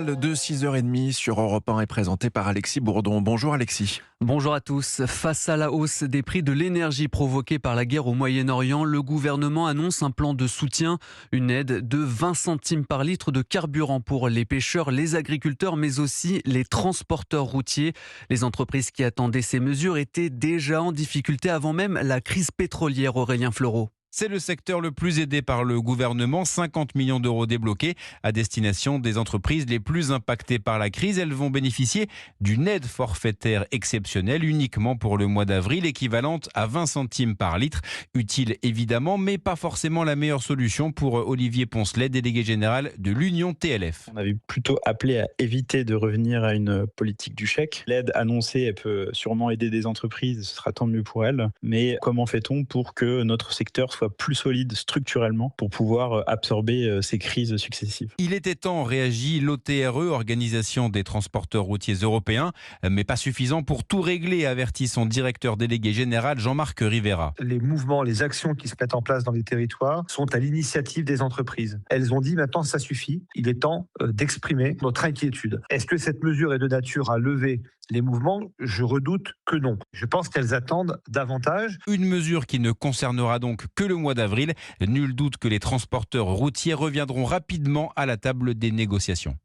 Le de 6h30 sur Europe 1 est présenté par Alexis Bourdon. Bonjour Alexis. Bonjour à tous. Face à la hausse des prix de l'énergie provoquée par la guerre au Moyen-Orient, le gouvernement annonce un plan de soutien, une aide de 20 centimes par litre de carburant pour les pêcheurs, les agriculteurs, mais aussi les transporteurs routiers. Les entreprises qui attendaient ces mesures étaient déjà en difficulté avant même la crise pétrolière. Aurélien Fleureau. C'est le secteur le plus aidé par le gouvernement, 50 millions d'euros débloqués à destination des entreprises les plus impactées par la crise. Elles vont bénéficier d'une aide forfaitaire exceptionnelle uniquement pour le mois d'avril, équivalente à 20 centimes par litre. Utile évidemment, mais pas forcément la meilleure solution pour Olivier Poncelet, délégué général de l'Union TLF. On avait plutôt appelé à éviter de revenir à une politique du chèque. L'aide annoncée, elle peut sûrement aider des entreprises, ce sera tant mieux pour elles. Mais comment fait-on pour que notre secteur soit plus solide structurellement pour pouvoir absorber ces crises successives? Il était temps, réagit l'OTRE, Organisation des transporteurs routiers européens, mais pas suffisant pour tout régler, avertit son directeur délégué général Jean-Marc Rivera. Les mouvements, les actions qui se mettent en place dans les territoires sont à l'initiative des entreprises. Elles ont dit maintenant ça suffit, il est temps d'exprimer notre inquiétude. Est-ce que cette mesure est de nature à lever les mouvements? Je redoute que non. Je pense qu'elles attendent davantage. Une mesure qui ne concernera donc que le mois d'avril. Nul doute que les transporteurs routiers reviendront rapidement à la table des négociations.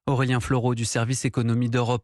Aurélien Fleureau du service économie d'Europe